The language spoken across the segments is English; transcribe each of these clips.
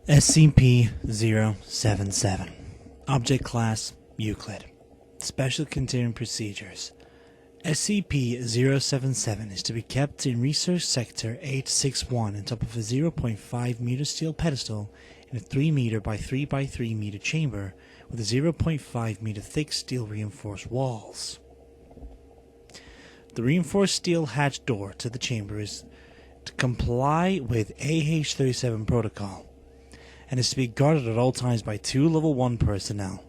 SCP-077 Object Class Euclid Special Containment Procedures SCP-077 is to be kept in Research Sector 861 on top of a 0.5 meter steel pedestal in a 3 meter by 3 by 3 meter chamber with a 0.5 meter thick steel reinforced walls. The reinforced steel hatch door to the chamber is to comply with AH-37 protocol and is to be guarded at all times by 2 Level 1 personnel.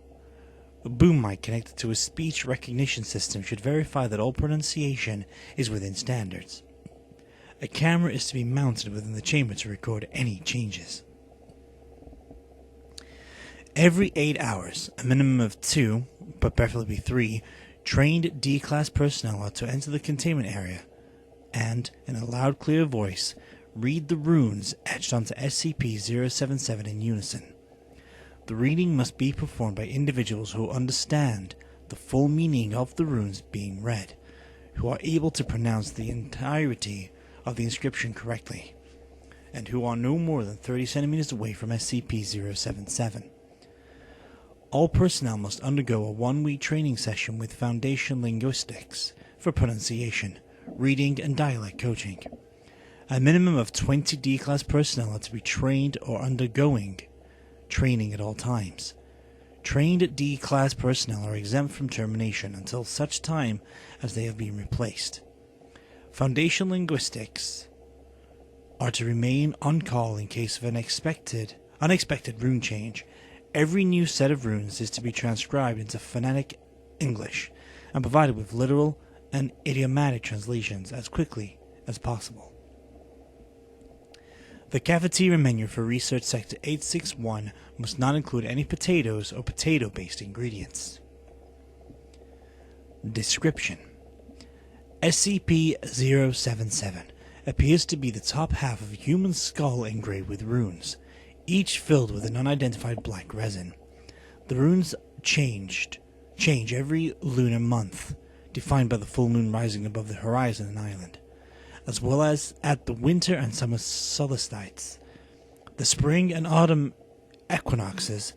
A boom mic connected to a speech recognition system should verify that all pronunciation is within standards. A camera is to be mounted within the chamber to record any changes. Every 8 hours, a minimum of 2, but preferably 3, trained D-Class personnel are to enter the containment area and, in a loud, clear voice, read the runes etched onto SCP-077 in unison. The reading must be performed by individuals who understand the full meaning of the runes being read, who are able to pronounce the entirety of the inscription correctly, and who are no more than 30 centimeters away from SCP-077. All personnel must undergo a 1-week training session with Foundation Linguistics for pronunciation, reading, and dialect coaching. A minimum of 20 D-Class personnel are to be trained or undergoing training at all times. Trained D-Class personnel are exempt from termination until such time as they have been replaced. Foundation Linguistics are to remain on call in case of an unexpected rune change. Every new set of runes is to be transcribed into phonetic English and provided with literal and idiomatic translations as quickly as possible. The cafeteria menu for Research Sector 861 must not include any potatoes or potato-based ingredients. Description: SCP-077 appears to be the top half of a human skull engraved with runes, each filled with an unidentified black resin. The runes change every lunar month, defined by the full moon rising above the horizon and island, as well as at the winter and summer solstices, the spring and autumn equinoxes,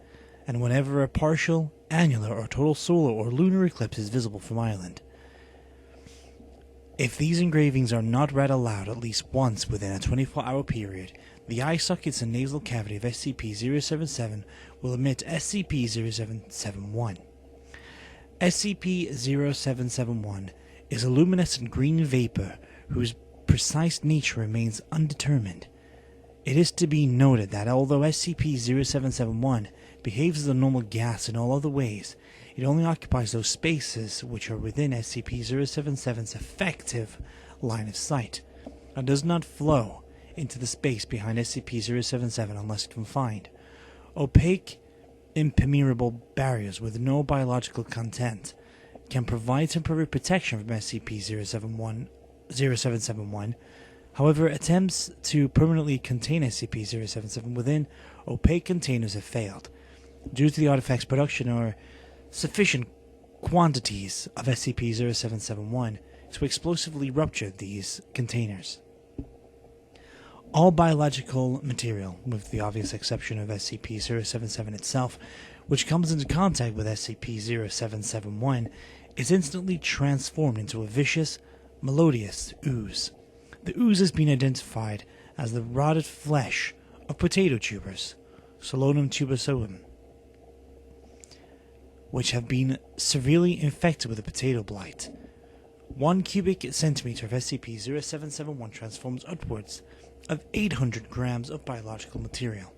and whenever a partial, annular, or total solar or lunar eclipse is visible from island. If these engravings are not read aloud at least once within a 24-hour period, the eye sockets and nasal cavity of SCP-077 will emit SCP-0771. SCP-0771 is a luminescent green vapor whose precise nature remains undetermined. It is to be noted that although SCP-0771 behaves as a normal gas in all other ways, it only occupies those spaces which are within SCP-077's effective line of sight, and does not flow into the space behind SCP-077 unless confined. Opaque, impermeable barriers with no biological content can provide temporary protection from SCP-077. However, attempts to permanently contain SCP-077 within opaque containers have failed, due to the artifact's production or sufficient quantities of SCP-0771 to explosively rupture these containers. All biological material, with the obvious exception of SCP-077 itself, which comes into contact with SCP-0771, is instantly transformed into a vicious, melodious ooze. The ooze has been identified as the rotted flesh of potato tubers, Solanum tuberosum, which have been severely infected with a potato blight. 1 cubic centimeter of SCP-0771 transforms upwards of 800 grams of biological material.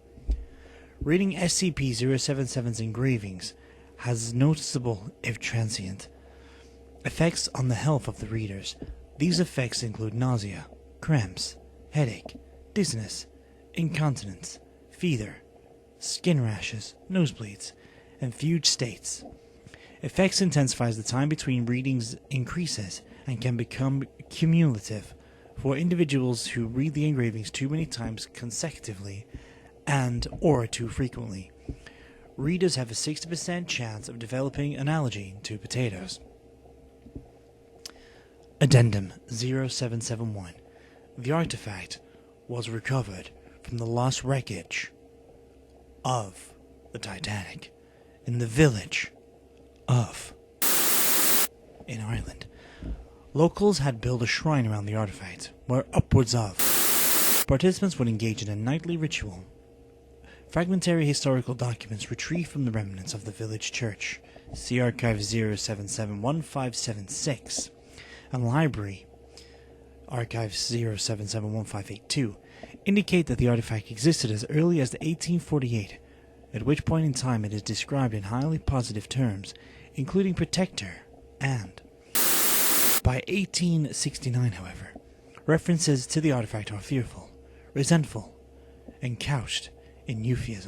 Reading SCP-077's engravings has noticeable, if transient, effects on the health of the readers. These effects include nausea, cramps, headache, dizziness, incontinence, fever, skin rashes, nosebleeds, and fugue states. Effects intensify as the time between readings increases and can become cumulative for individuals who read the engravings too many times consecutively and or too frequently. Readers have a 60% chance of developing an allergy to potatoes. Addendum 0771. The artifact was recovered from the lost wreckage of the Titanic in the village of in Ireland. Locals had built a shrine around the artifact, where upwards of participants would engage in a nightly ritual. Fragmentary historical documents retrieved from the remnants of the village church, see Archive 0771576, and Library, Archive 0771582, indicate that the artifact existed as early as 1848, at which point in time it is described in highly positive terms, including protector and. By 1869, however, references to the artifact are fearful, resentful, and couched in euphemism.